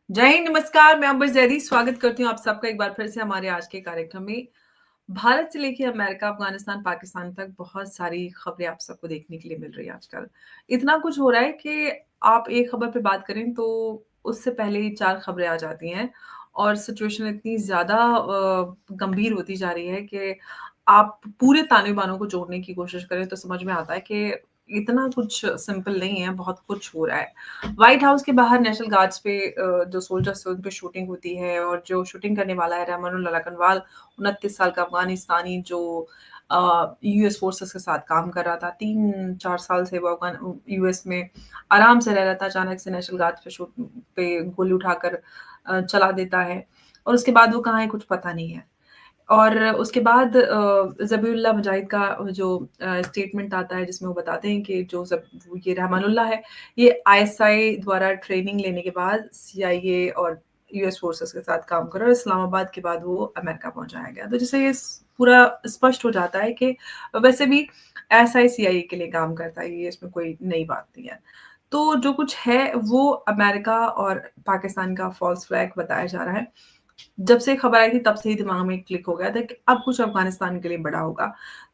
जय हिंद, नमस्कार। मैं अंबर जैदी स्वागत करती हूँ आप सबका एक बार फिर से हमारे आज के कार्यक्रम में। भारत से लेके अमेरिका, अफ़गानिस्तान, पाकिस्तान तक बहुत सारी खबरें आप सबको देखने के लिए मिल रही है आजकल। इतना कुछ हो रहा है कि आप एक खबर पे बात करें तो उससे पहले ही 4 खबरें आ जाती हैं और सिचुएशन इतनी ज़्यादा गंभीर होती जा रही है कि आप पूरे ताने-बानों को जोड़ने की कोशिश करें तो समझ में आता है कि इतना कुछ सिंपल नहीं है, बहुत कुछ हो रहा है। व्हाइट हाउस के बाहर नेशनल गार्ड्स पे जो सोल्जर्स हैं उन पे शूटिंग होती है और जो शूटिंग करने वाला है रहमानुल्लाह लखनवाल 29 साल का अफ़गानिस्तानी जो यूएस फ़ोर्सेस के साथ काम कर रहा था। 3-4 साल से वो यूएस में आराम से रह रहा था। अचानक से नेशनल गार्ड्स पे गोली उठाकर चला देता है और उसके बाद वो कहाँ है कुछ पता नहीं है। और उसके बाद ज़बीहुल्लाह मुजाहिद का जो स्टेटमेंट आता है जिसमें वो बताते हैं कि जो ये रहमानुल्लाह है, ये आईएसआई द्वारा ट्रेनिंग लेने के बाद सीआईए और यूएस फ़ोर्सेस के साथ काम कर रहा है और इस्लामाबाद के बाद वो अमेरिका पहुँचाया गया। तो जिससे ये पूरा स्पष्ट हो जाता है कि वैसे भी आईएसआई सीआईए के लिए काम करता है, ये इसमें कोई नई बात नहीं है। तो जो कुछ है वो अमेरिका और पाकिस्तान का फ़ॉल्स फ्लैग बताया जा रहा है। जब से खबर आई थी तब से ही दिमाग में क्लिक हो गया था कि अब कुछ अफ़गानिस्तान के लिए बड़ा होगा।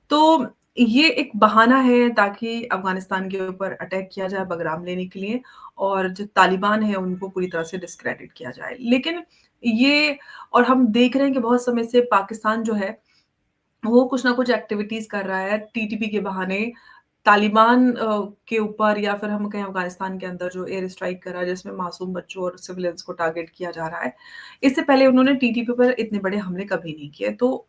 तो ये एक बहाना है ताकि अफ़गानिस्तान के ऊपर अटैक किया जाए बगराम लेने के लिए और जो तालिबान है उनको पूरी तरह से डिस्क्रेडिट किया जाए। लेकिन ये और हम देख रहे हैं कि बहुत समय से पाकिस्तान जो है वो कुछ ना कुछ एक्टिविटीज़ कर रहा है टीटीपी के बहाने तालिबान के ऊपर या फिर हम कहें अफ़गानिस्तान के अंदर जो एयर स्ट्राइक करा जिसमें मासूम बच्चों और सिविलियंस को टारगेट किया जा रहा है। इससे पहले उन्होंने टीटीपी पर इतने बड़े हमले कभी नहीं किए। तो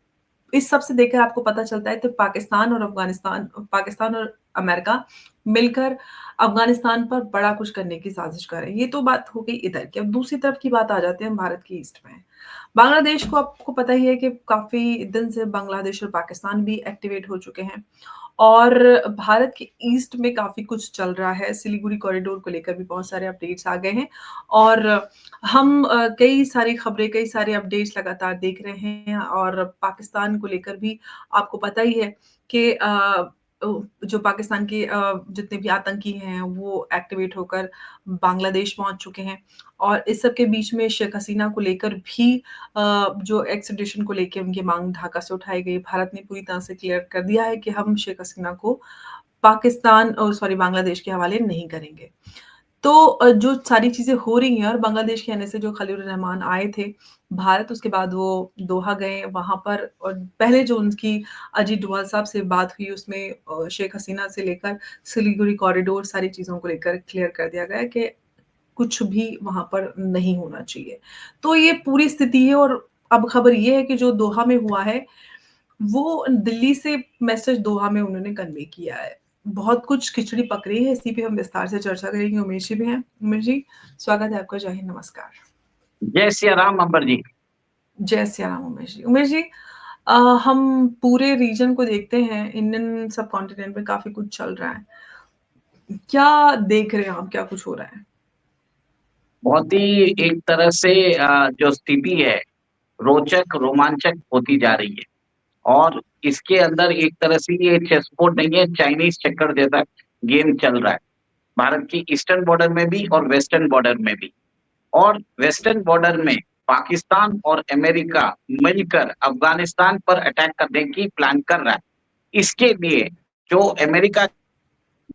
इस सब से देखकर आपको पता चलता है तो पाकिस्तान और अमेरिका मिलकर अफ़गानिस्तान पर बड़ा कुछ करने की साज़िश कर रहे हैं। ये तो बात हो गई इधर की। अब दूसरी तरफ की बात आ जाते हैं भारत की ईस्ट में। बांग्लादेश को आपको पता ही है कि काफ़ी दिन से बांग्लादेश और पाकिस्तान भी एक्टिवेट हो चुके हैं और भारत के ईस्ट में काफ़ी कुछ चल रहा है। सिलीगुड़ी कॉरिडोर को लेकर भी बहुत सारे अपडेट्स आ गए हैं और हम कई सारी खबरें, कई सारे अपडेट्स लगातार देख रहे हैं और पाकिस्तान को लेकर भी आपको पता ही है कि जो पाकिस्तान के जितने भी आतंकी हैं, वो एक्टिवेट होकर बांग्लादेश पहुँच चुके हैं और इस सब के बीच में शेख हसीना को लेकर भी जो एक्स्ट्राडिशन को लेके उनकी माँग ढाका से उठाई गई। भारत ने पूरी तरह से क्लियर कर दिया है कि हम शेख हसीना को बांग्लादेश के हवाले नहीं करेंगे। तो जो सारी चीज़ें हो रही हैं और बांग्लादेश के आने से जो खलीलुर रहमान आए थे भारत, उसके बाद वो दोहा गए, वहाँ पर और पहले जो उनकी अजीत डोभाल साहब से बात हुई उसमें शेख हसीना से लेकर सिलीगुड़ी कॉरिडोर सारी चीज़ों को लेकर क्लियर कर दिया गया कि कुछ भी वहाँ पर नहीं होना चाहिए। तो ये पूरी स्थिति है और अब खबर ये है कि जो दोहा में हुआ है, वो दिल्ली से मैसेज दोहा में उन्होंने कन्वे किया है। बहुत कुछ खिचड़ी पक रही है, इसी पे हम विस्तार से चर्चा करेंगे। उमेश जी भी हैं। उमेश जी, स्वागत है आपका। जय हिंद, नमस्कार। जय सिया राम अंबर जी। जय सिया राम उमेश जी। उमेश जी अ, हम पूरे रीजन को देखते हैं, इंडियन सबकॉन्टिनेंट में काफ़ी कुछ चल रहा है। क्या देख रहे हैं आप, क्या कुछ हो रहा है? बहुत ही एक तरह से जो स्थिति है रोचक रोमांचक होती जा रही है और इसके अंदर एक तरह से ये चेस बोर्ड नहीं है, चाइनीज चक्कर जैसा गेम चल रहा है भारत की ईस्टर्न बॉर्डर में भी और वेस्टर्न बॉर्डर में भी। और वेस्टर्न बॉर्डर में पाकिस्तान और अमेरिका मिलकर अफगानिस्तान पर अटैक करने की प्लान कर रहा है। इसके लिए जो अमेरिका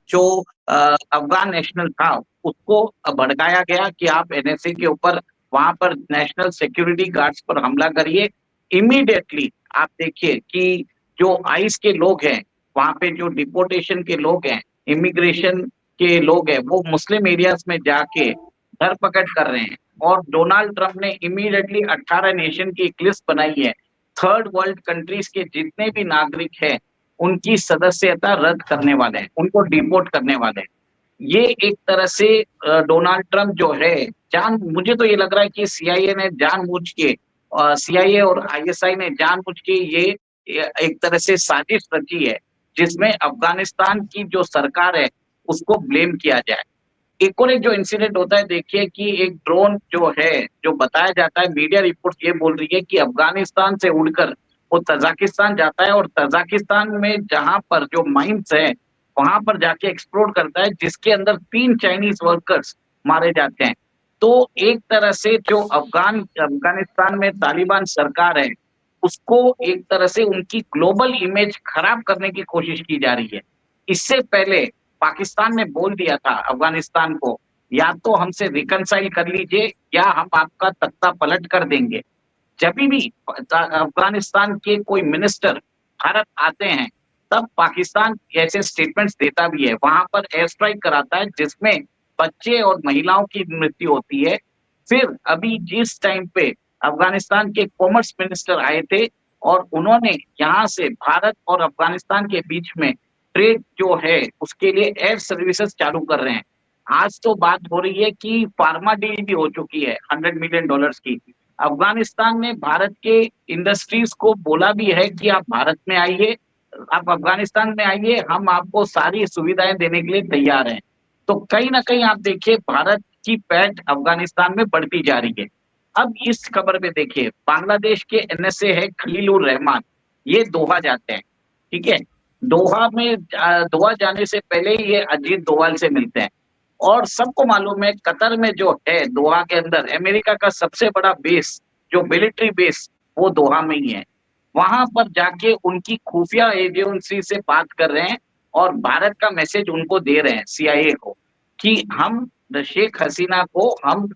जो अफ़गान नेशनल था, उसको भड़काया गया कि आप एनएसए के ऊपर वहाँ पर नेशनल सिक्योरिटी गार्ड्स पर हमला करिए। इमीडिएटली आप देखिए कि जो आइस के लोग हैं, वहाँ पे जो डिपोर्टेशन के लोग हैं, इमिग्रेशन के लोग हैं, वो मुस्लिम एरियाज़ में जाके धर-पकड़ कर रहे हैं और डोनाल्ड ट्रम्प ने इमीडिएटली 18 नेशन की एक लिस्ट बनाई है। थर्ड वर्ल्ड कंट्रीज़ के जितने भी नागरिक हैं, उनकी सदस्यता रद्द करने वाले हैं, उनको डिपोर्ट करने वाले हैं। ये एक तरह से डोनाल्ड ट्रम्प जो है जान मुझे तो ये लग रहा है कि सीआईए ने जानबूझ के सीआईए और आईएसआई ने जानबूझ के ये एक तरह से साजिश रची है, जिसमें अफ़गानिस्तान की जो सरकार है, उसको ब्लेम किया जाए। एक और एक जो इंसिडेंट होता है देखिए कि एक ड्रोन जो है, जो बताया जाता है मीडिया रिपोर्ट ये बोल रही है कि अफ़गानिस्तान से उड़कर वो तज़ाकिस्तान जाता है और तज़ाकिस्तान में जहाँ पर जो माइन्स हैं, वहाँ पर जाके एक्सप्लोड करता है जिसके अंदर 3 चाइनीज़ वर्कर्स मारे जाते हैं। तो एक तरह से जो अफगानिस्तान में तालिबान सरकार है, उसको एक तरह से उनकी ग्लोबल इमेज खराब करने की कोशिश की जा रही है। इससे पहले पाकिस्तान ने बोल दिया था अफगानिस्तान को, या तो हमसे रिकंसाइल कर लीजिए या हम आपका तख्ता पलट कर देंगे। जब भी अफगानिस्तान के कोई मिनिस्टर भारत आते हैं, तब पाकिस्तान ऐसे स्टेटमेंट्स देता भी है। वहां पर एयर स्ट्राइक कराता है जिसमें बच्चे और महिलाओं की मृत्यु होती है। फिर अभी जिस टाइम पे अफगानिस्तान के कॉमर्स मिनिस्टर आए थे और उन्होंने यहाँ से भारत और अफगानिस्तान के बीच में ट्रेड जो है उसके लिए एयर सर्विसेज चालू कर रहे हैं। आज तो बात हो रही है कि फार्मा डील भी हो चुकी है $100 मिलियन की। अफगानिस्तान ने भारत के इंडस्ट्रीज को बोला भी है कि आप भारत में आइए, आप अफगानिस्तान में आइए, हम आपको सारी सुविधाएं देने के लिए तैयार हैं। तो कहीं ना कहीं आप देखिए भारत की पैठ अफगानिस्तान में बढ़ती जा रही है। अब इस खबर में देखिए बांग्लादेश के एनएसए है खलीलुर रहमान, ये दोहा जाते हैं, ठीक है। दोहा जाने से पहले ये अजीत डोभाल से मिलते हैं। और सबको मालूम है कतर में जो है दोहा के अंदर अमेरिका का सबसे बड़ा बेस, जो मिलिट्री बेस, वो दोहा में ही है। वहां पर जाके उनकी खुफिया एजेंसी से बात कर रहे हैं और भारत का मैसेज उनको दे रहे हैं, सीआईए को, कि हम शेख हसीना को हम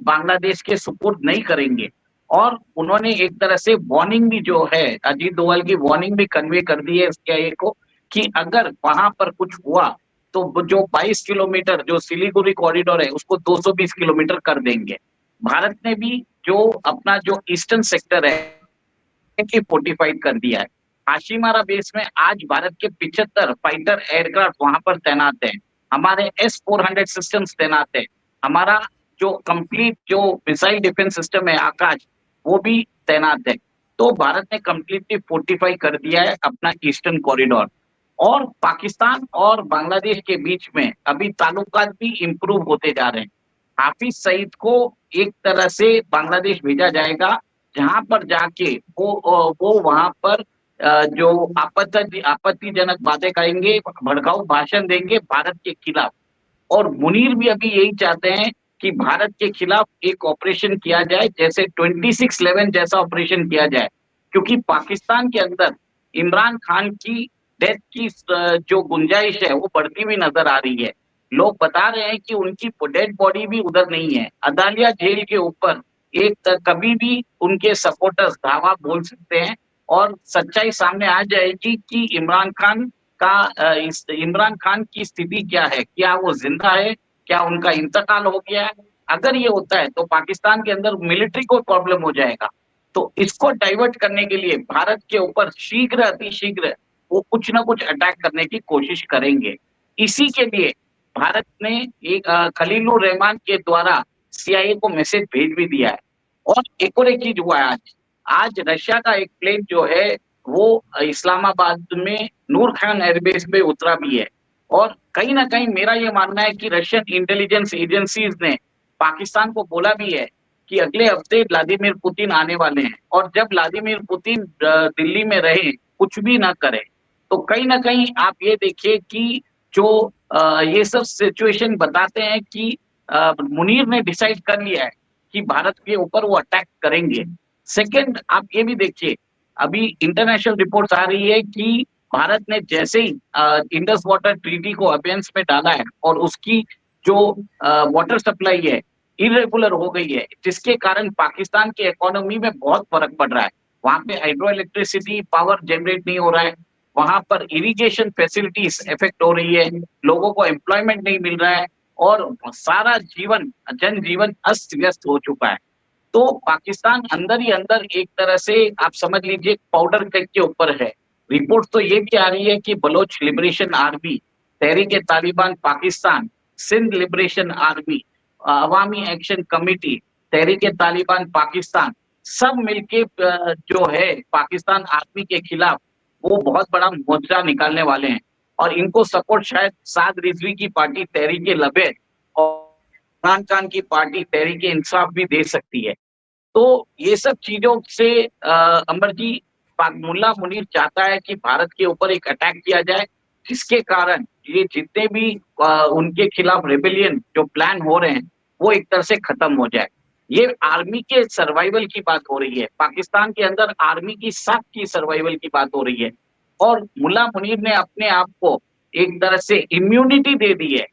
बांग्लादेश के सुपुर्द नहीं करेंगे। और उन्होंने एक तरह से वार्निंग भी जो है, अजीत डोभाल की वार्निंग भी कन्वे कर दी है सीआईए को, कि अगर वहां पर कुछ हुआ तो जो 22 किलोमीटर जो सिलीगुड़ी कॉरिडोर है उसको 220 किलोमीटर कर देंगे। भारत ने भी जो अपना जो ईस्टर्न सेक्टर है कि फोर्टिफाइड कर दिया है। हाशिमारा बेस में आज भारत के 75 फाइटर एयरक्राफ्ट वहां पर तैनात हैं। हमारे S-400 सिस्टम्स तैनात है। हमारा जो कंप्लीट जो मिसाइल डिफेंस सिस्टम है आकाश, वो भी तैनात है। तो भारत ने कंप्लीटली फोर्टिफाई कर दिया है अपना ईस्टर्न कॉरिडोर। और पाकिस्तान और बांग्लादेश के बीच में अभी ताल्लुकात भी इंप्रूव होते जा रहे हैं। हाफिज सईद को एक तरह से बांग्लादेश भेजा जाएगा, जहां पर जाके वो वहां पर जो आपत्तिजनक बातें करेंगे, भड़काऊ भाषण देंगे भारत के खिलाफ। और मुनीर भी अभी यही चाहते हैं कि भारत के खिलाफ एक ऑपरेशन किया जाए, जैसे 26/11 जैसा ऑपरेशन किया जाए, क्योंकि पाकिस्तान के अंदर इमरान खान की डेथ की जो गुंजाइश है वो बढ़ती हुई नजर आ रही है। लोग बता रहे हैं कि उनकी डेड बॉडी भी उधर नहीं है। अदालिया जेल के ऊपर कभी भी उनके सपोर्टर्स धावा बोल सकते हैं और सच्चाई सामने आ जाएगी कि इमरान खान की स्थिति क्या है, क्या वो जिंदा है, क्या उनका इंतकाल हो गया है। अगर ये होता है तो पाकिस्तान के अंदर मिलिट्री को प्रॉब्लम हो जाएगा। तो इसको डाइवर्ट करने के लिए भारत के ऊपर शीघ्र अतिशीघ्र वो कुछ ना कुछ अटैक करने की कोशिश करेंगे। इसी के लिए भारत ने एक खलीलुर रहमान के द्वारा सीआईए को मैसेज भेज भी दिया है। और एक चीज हुआ है आज। आज रशिया का एक प्लेन जो है वो इस्लामाबाद में नूर खान एयरबेस पे उतरा भी है। और कहीं ना कहीं मेरा ये मानना है कि रशियन इंटेलिजेंस एजेंसीज ने पाकिस्तान को बोला भी है कि अगले हफ्ते व्लादिमीर पुतिन आने वाले हैं, और जब व्लादिमीर पुतिन दिल्ली में रहे, कुछ भी ना करे, तो कहीं ना कहीं आप ये देखिए कि जो ये सब सिचुएशन बताते हैं कि मुनीर ने डिसाइड कर लिया है कि भारत के ऊपर वो अटैक करेंगे। सेकंड, आप ये भी देखिए, अभी इंटरनेशनल रिपोर्ट्स आ रही है कि भारत ने जैसे ही इंडस वाटर ट्रीटी को अबेंस में डाला है और उसकी जो वाटर सप्लाई है इरेगुलर हो गई है, जिसके कारण पाकिस्तान की इकोनॉमी में बहुत फर्क पड़ रहा है। वहां पे हाइड्रो इलेक्ट्रिसिटी पावर जनरेट नहीं हो रहा है, वहां पर इरिगेशन फैसिलिटीज इफेक्ट हो रही है, लोगों को एम्प्लॉयमेंट नहीं मिल रहा है और सारा जनजीवन अस्त व्यस्त हो चुका है। तो पाकिस्तान अंदर ही अंदर एक तरह से आप समझ लीजिए पाउडर केक के ऊपर है। रिपोर्ट तो ये भी आ रही है कि बलोच लिबरेशन आर्मी, तहरीक तालिबान पाकिस्तान, सिंध लिबरेशन आर्मी, अवामी एक्शन कमेटी, तहरीक तालिबान पाकिस्तान, सब मिलके जो है पाकिस्तान आर्मी के खिलाफ वो बहुत बड़ा मोर्चा निकालने वाले हैं। और इनको सपोर्ट शायद साद रिजवी की पार्टी तहरीक लबैक और इमरान खान की पार्टी तहरीक इंसाफ भी दे सकती है। तो ये सब चीजों से अंबर जी, मुल्ला मुनीर चाहता है कि भारत के ऊपर एक अटैक किया जाए, जिसके कारण ये जितने भी उनके खिलाफ रेबेलियन जो प्लान हो रहे हैं वो एक तरह से खत्म हो जाए। ये आर्मी के सर्वाइवल की बात हो रही है, पाकिस्तान के अंदर आर्मी की साख की सर्वाइवल की बात हो रही है। और मुल्ला मुनीर ने अपने आप को एक तरह से इम्यूनिटी दे दी है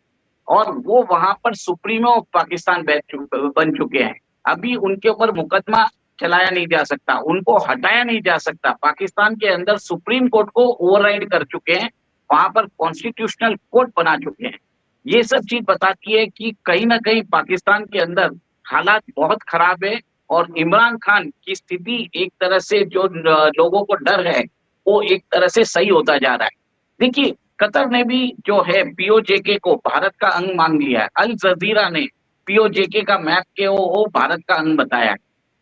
और वो वहां पर सुप्रीमो ऑफ पाकिस्तान बन चुके हैं। अभी उनके ऊपर मुकदमा चलाया नहीं जा सकता, उनको हटाया नहीं जा सकता। पाकिस्तान के अंदर सुप्रीम कोर्ट को ओवरराइड कर चुके हैं, वहां पर कॉन्स्टिट्यूशनल कोर्ट बना चुके हैं। ये सब चीज बताती है कि कहीं ना कहीं पाकिस्तान के अंदर हालात बहुत खराब है और इमरान खान की स्थिति एक तरह से जो लोगों को डर है वो एक तरह से सही होता जा रहा है। देखिए, कतर ने भी जो है पीओजेके को भारत का अंग मान लिया है। अल जजीरा ने पीओजेके का मैप के वो भारत का अंग बताया है।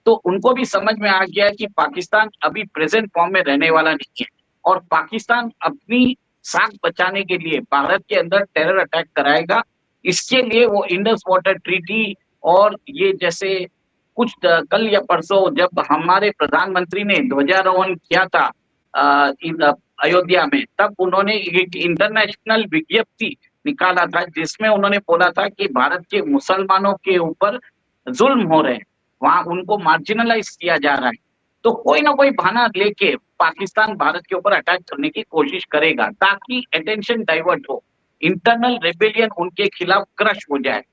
तो उनको भी समझ में आ गया है कि पाकिस्तान अभी प्रेजेंट फॉर्म में रहने वाला नहीं है और पाकिस्तान अपनी साख बचाने के लिए भारत के अंदर टेरर अटैक कराएगा। इसके लिए वो इंडस वाटर ट्रीटी और ये जैसे कल या परसों जब हमारे प्रधानमंत्री ने ध्वजारोहण किया था अयोध्या में, तब उन्होंने एक इंटरनेशनल विज्ञप्ति निकाला था जिसमें उन्होंने बोला था कि भारत के मुसलमानों के ऊपर जुल्म हो रहे हैं, वहां उनको मार्जिनलाइज किया जा रहा है। तो कोई ना कोई बहाना लेके पाकिस्तान भारत के ऊपर अटैक करने की कोशिश करेगा ताकि अटेंशन डाइवर्ट हो, इंटरनल रेबेलियन उनके खिलाफ क्रश हो जाए।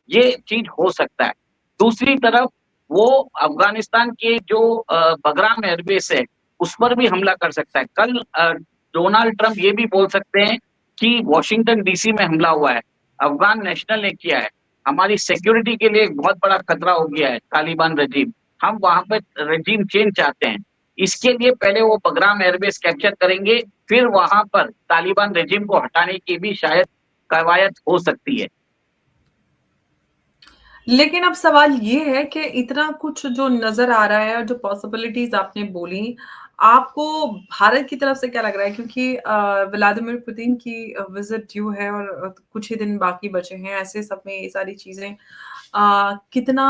ये चीज हो सकता है। दूसरी तरफ वो अफगानिस्तान के जो बगराम एयरबेस है उस पर भी हमला कर सकता है। कल डोनाल्ड ट्रंप ये भी बोल सकते हैं कि वॉशिंगटन डीसी में हमला हुआ है, अफगान नेशनल ने किया है, हमारी सिक्योरिटी के लिए एक बहुत बड़ा खतरा हो गया है तालिबान रजीम, हम वहां पर रजीम चेंज चाहते हैं। इसके लिए पहले वो बगराम एयरबेस कैप्चर करेंगे, फिर वहां पर तालिबान रजीम को हटाने की भी शायद कवायद हो सकती है। लेकिन अब सवाल ये है कि इतना कुछ जो नज़र आ रहा है और जो पॉसिबिलिटीज़ आपने बोली, आपको भारत की तरफ से क्या लग रहा है? क्योंकि व्लादिमीर पुतिन की विज़िट ड्यू है और कुछ ही दिन बाकी बचे हैं, ऐसे सब में ये सारी चीज़ें कितना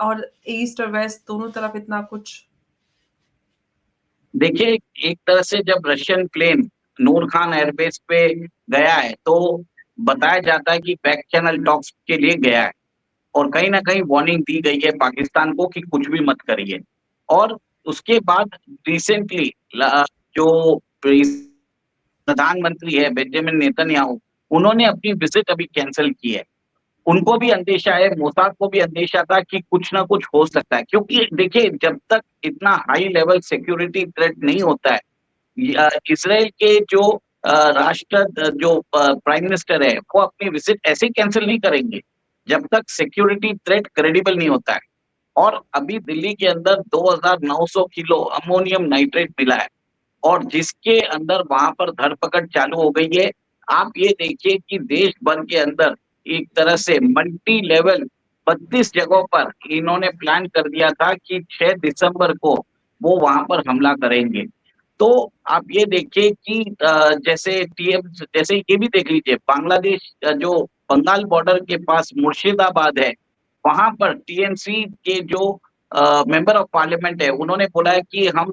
और ईस्ट और वेस्ट दोनों तरफ इतना कुछ देखिए, एक तरह से जब रशियन प्लेन नूर खान एयरबेस पे गया है, तो बताया जाता है कि बैक चैनल टॉक्स के लिए गया है और कहीं न कहीं वार्निंग दी गई है पाकिस्तान को कि कुछ भी मत करिए। और उसके बाद रिसेंटली जो प्रधानमंत्री है बेंजामिन नेतन्याहू, उन्होंने अपनी विजिट अभी कैंसल की है। उनको भी अंदेशा है, मोसाद को भी अंदेशा था कि कुछ ना कुछ हो सकता है, क्योंकि देखिए जब तक इतना हाई लेवल सिक्योरिटी थ्रेट नहीं होता है, इसराइल के जो जो प्राइम मिनिस्टर है वो अपनी विजिट ऐसे ही कैंसिल नहीं करेंगे जब तक सिक्योरिटी थ्रेट क्रेडिबल नहीं होता है। और अभी दिल्ली के अंदर 2900 किलो अमोनियम नाइट्रेट मिला है और जिसके अंदर वहां पर धरपकड़ चालू हो गई है। आप ये देखिए कि देश भर के अंदर एक तरह से मल्टी लेवल 32 जगहों पर इन्होंने प्लान कर दिया था कि 6 दिसंबर को वो वहां पर हमला करेंगे। तो आप ये देखिए कि जैसे ये भी देख लीजिए, बांग्लादेश जो बंगाल बॉर्डर के पास मुर्शिदाबाद है, वहां पर टीएमसी के जो मेंबर ऑफ पार्लियामेंट है उन्होंने बोला है कि हम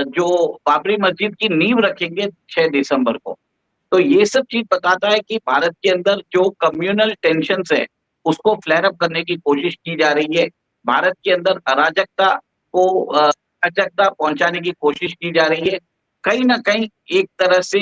जो बाबरी मस्जिद की नींव रखेंगे 6 दिसंबर को। तो ये सब चीज बताता है कि भारत के अंदर जो कम्युनल टेंशन्स है उसको फ्लेयर अप करने की कोशिश की जा रही है। भारत के अंदर अराजकता पहुंचाने की कोशिश की जा रही है। कहीं ना कहीं एक तरह से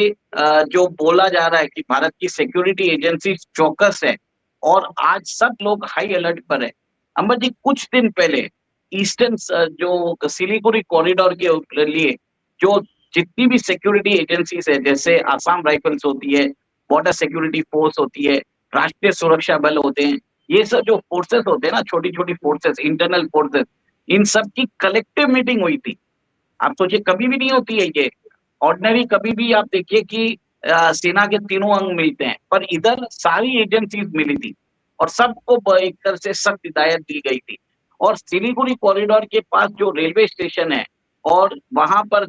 जो बोला जा रहा है कि भारत की सिक्योरिटी एजेंसी चौकस है और आज सब लोग हाई अलर्ट पर है। अमर जी, कुछ दिन पहले ईस्टर्न जो सिलीगुड़ी कॉरिडोर के लिए जो जितनी भी सिक्योरिटी एजेंसीज है, जैसे आसाम राइफल्स होती है, बॉर्डर सिक्योरिटी फोर्स होती है, राष्ट्रीय सुरक्षा बल होते हैं, ये सब जो फोर्सेस होते हैं ना, छोटी छोटी फोर्सेस, इंटरनल फोर्सेस, इन सब की कलेक्टिव मीटिंग हुई थी। आप सोचिए, कभी भी नहीं होती है ये ऑर्डिनरी। कभी भी आप देखिए कि सेना के तीनों अंग मिलते हैं, पर इधर सारी एजेंसीज मिली थी और सबको एक तरह से सख्त हिदायत दी गई थी। और सिलीगुड़ी कॉरिडोर के पास जो रेलवे स्टेशन है और वहां पे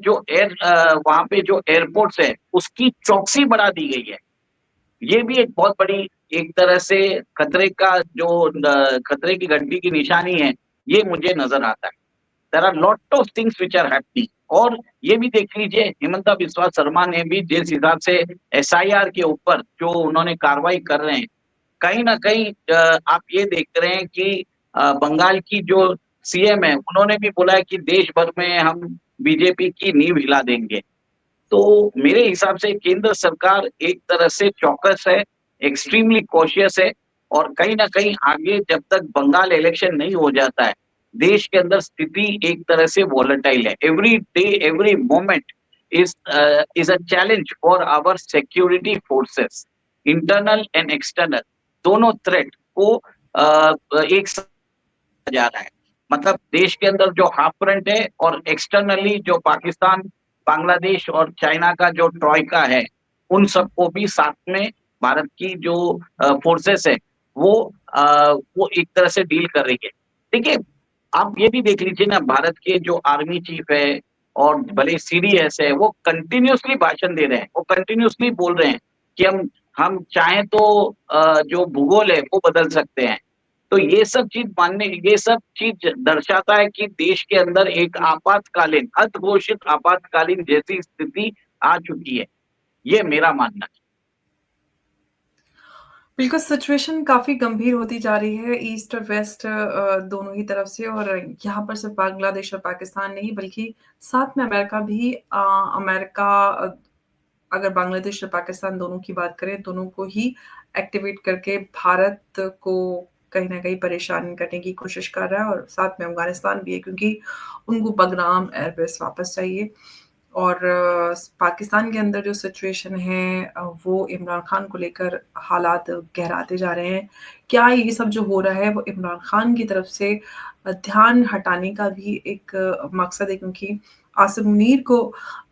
जो एयरपोर्ट्स है उसकी चौकसी बढ़ा दी गई है। ये भी एक बहुत बड़ी एक तरह से खतरे की घंटी की निशानी है, ये मुझे नजर आता है। There are lot of things which are happening. और ये भी देख लीजिए, हिमंता बिस्वा शर्मा ने भी जिस हिसाब से एसआईआर के ऊपर जो उन्होंने कार्रवाई कर रहे हैं, कहीं न कहीं आप ये देख रहे हैं कि बंगाल की जो सीएम है, उन्होंने भी बोला है कि देश भर में हम बीजेपी की नींव हिला देंगे। तो मेरे हिसाब से केंद्र सरकार एक तरह से चौकस है, एक्सट्रीमली कॉशियस है और कहीं न कहीं आगे जब तक बंगाल इलेक्शन नहीं हो जाता है, देश के अंदर स्थिति एक तरह से वॉलेटाइल है। Every day, every moment is a challenge for our security forces, internal and external दोनों थ्रेट को एक साथ जा रहा है। मतलब देश के अंदर जो हाफ फ्रंट है और एक्सटर्नली जो पाकिस्तान, बांग्लादेश और चाइना का जो ट्रॉइका है, उन सबको भी साथ में भारत की जो फोर्सेस है, वो वो एक तरह से डील कर रही है। देखिए, आप ये भी देख लीजिए ना भारत के जो आर्मी चीफ है और भले सीडीएस है, वो कंटिन्यूअसली भाषण दे रहे हैं, वो कंटिन्यूअसली बोल रहे हैं कि हम चाहें तो जो भूगोल है, वो बदल सकते हैं। तो ये सब चीज़ दर्शाता है कि देश के अंदर एक आपातकालीन, अघोषित आपातकालीन जैसी स्थिति आ चुकी है। ये मेरा मानना है। बिल्कुल, सिचुएशन काफ़ी गंभीर होती जा रही है ईस्ट और वेस्ट दोनों ही तरफ से और यहाँ पर सिर्फ़ बांग्लादेश और पाकिस्तान नहीं बल्कि साथ में अमेरिका भी अमेरिका अगर बांग्लादेश और पाकिस्तान दोनों की बात करें, दोनों को ही एक्टिवेट करके भारत को कहीं न कहीं परेशान करने की कोशिश कर रहा है और साथ में अफ़गानिस्तान भी है क्योंकि उनको बगराम एयरबेस वापस चाहिए। और पाकिस्तान के अंदर जो सिचुएशन है वो इमरान खान को लेकर हालात गहराते जा रहे हैं। क्या ये सब जो हो रहा है वो इमरान खान की तरफ से ध्यान हटाने का भी एक मकसद है क्योंकि आसिम मुनीर को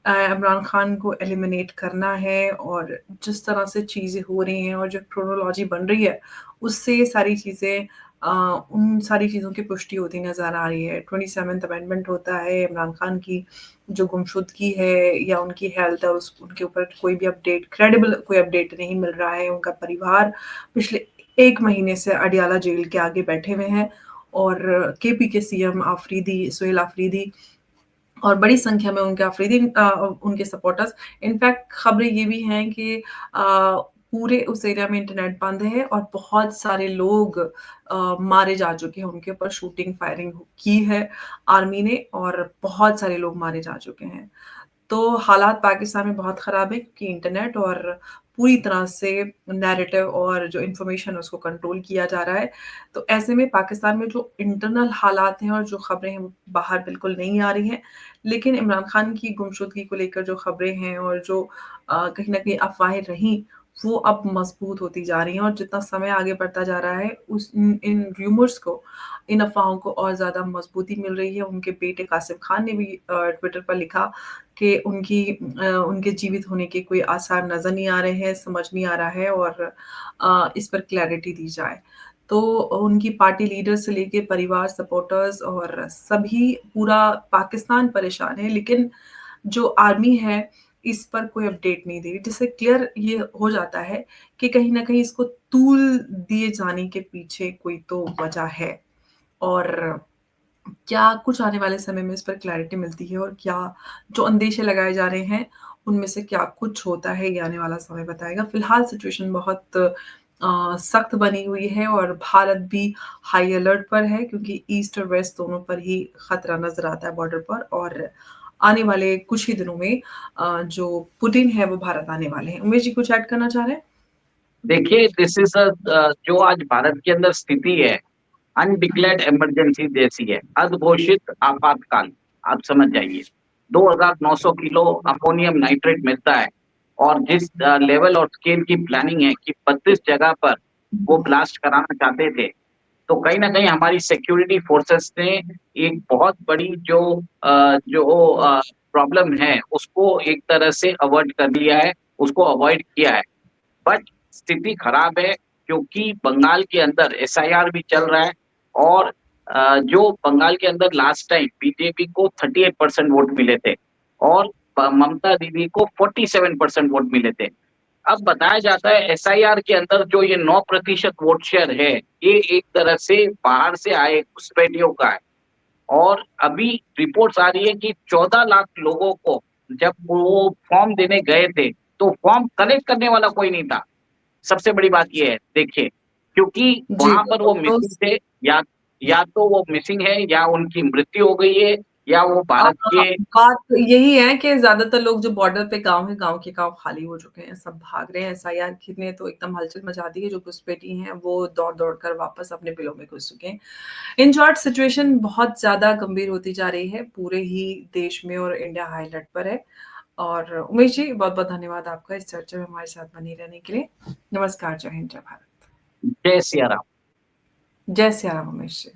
इमरान खान को एलिमिनेट करना है और जिस तरह से चीज़ें हो रही हैं और जो क्रोनोलॉजी बन रही है, उससे सारी चीज़ें अ, उन सारी चीज़ों की पुष्टि होती नज़र आ रही है। 27th अमेंडमेंट होता है, इमरान खान की जो गुमशुदगी है या उनकी हेल्थ है उस उनके ऊपर कोई भी अपडेट क्रेडिबल कोई अपडेट नहीं मिल रहा है। उनका परिवार पिछले 1 महीने से अडयाला जेल के आगे बैठे हुए हैं और केपी के सीएम आफरीदी सुहेल आफरीदी और बड़ी संख्या में उनके उनके सपोर्टर्स इनफैक्ट खबरें ये भी हैं कि पूरे उस एरिया में इंटरनेट बंद है और बहुत सारे लोग मारे जा चुके हैं। उनके ऊपर शूटिंग, फायरिंग की है आर्मी ने और बहुत सारे लोग मारे जा चुके हैं। तो हालात पाकिस्तान में बहुत ख़राब है क्योंकि इंटरनेट और पूरी तरह से नैरेटिव और जो इन्फॉर्मेशन है उसको कंट्रोल किया जा रहा है। तो ऐसे में पाकिस्तान में जो इंटरनल हालात हैं और जो खबरें हैं वो बाहर बिल्कुल नहीं आ रही हैं। लेकिन इमरान खान की गुमशुदगी को लेकर जो खबरें हैं और जो कहीं न कहीं अफ़वाहें रहीं, वो अब मज़बूत होती जा रही हैं और जितना समय आगे बढ़ता जा रहा है उस इन इन रूमर्स को, इन अफ़वाहों को और ज़्यादा मज़बूती मिल रही है। उनके बेटे कासिम खान ने भी ट्विटर पर लिखा कि उनके जीवित होने के कोई आसार नज़र नहीं आ रहे हैं, समझ नहीं आ रहा है और इस पर क्लैरिटी दी जाए। तो उनकी पार्टी लीडर से लेके परिवार, सपोर्टर्स और सभी पूरा पाकिस्तान परेशान है, लेकिन जो आर्मी है, इस पर कोई अपडेट नहीं दे रही, जिससे क्लियर ये हो जाता है कि कहीं न कहीं इसको तूल दिए जाने के पीछे कोई तो वजह है और क्या कुछ आने वाले समय में इस पर क्लैरिटी मिलती है और क्या जो अंदेशे लगाए जा रहे हैं, उनमें से क्या कुछ होता है, ये आने वाला समय बताएगा। फिलहाल सिचुएशन बहुत सख्त बनी हुई है और भारत भी हाई अलर्ट पर है क्योंकि ईस्ट और वेस्ट दोनों पर ही खतरा नज़र आता है बॉर्डर पर और आने वाले कुछ ही दिनों में जो पुतिन है, वो भारत आने वाले हैं। उमेश जी कुछ ऐड करना चाह रहे हैं? देखिए दिस इज़ जो आज भारत के अंदर स्थिति है, अनडिक्लेयर्ड इमरजेंसी जैसी है, अघोषित आपातकाल, आप समझ जाइए। 2900 किलो अमोनियम नाइट्रेट मिलता है और जिस लेवल और स्केल की प्लानिंग है कि 32 जगह पर वो ब्लास्ट कराना चाहते थे, तो कहीं न कहीं हमारी सिक्योरिटी फोर्सेस ने एक बहुत बड़ी प्रॉब्लम है, उसको एक तरह से अवॉइड कर लिया है, उसको अवॉइड किया है। बट स्थिति खराब है क्योंकि बंगाल के अंदर एसआईआर भी चल रहा है और जो बंगाल के अंदर लास्ट टाइम बीजेपी को 38% वोट मिले थे और ममता दीदी को 47% वोट मिले थे। अब बताया जाता है एसआईआर के अंदर जो ये 9% वोट शेयर है, ये एक तरह से बाहर से आए घुसपैठियों का है और अभी रिपोर्ट्स आ रही है कि 14 लाख लोगों को जब वो फॉर्म देने गए थे, तो फॉर्म कलेक्ट करने वाला कोई नहीं था। सबसे बड़ी बात ये है, देखिए क्योंकि जी, वहाँ पर वो बिल्कुल। तो मिसिंग थे, या या तो वो मिसिंग है, या उनकी मृत्यु हो गई है, या वो भारत के बात यही है कि ज़्यादातर लोग जो बॉर्डर पे गाँव हैं, गाँव के गाँव खाली हो चुके हैं, सब भाग रहे हैं। एसआईआर ने तो एकदम हलचल मचा दी है, जो घुसपैठी हैं, वो दौड़-दौड़ कर वापस अपने बिलों में घुस चुके हैं। इन शॉर्ट सिचुएशन बहुत ज़्यादा गंभीर होती जा रही है, पूरे ही देश में और इंडिया हाई अलर्ट पर है। और उमेश जी, बहुत-बहुत धन्यवाद आपका इस चर्चा में हमारे साथ बने रहने के लिए। नमस्कार, जय हिंद, जय भारत। जय सिया राम। जय सिया राम, उमेश जी।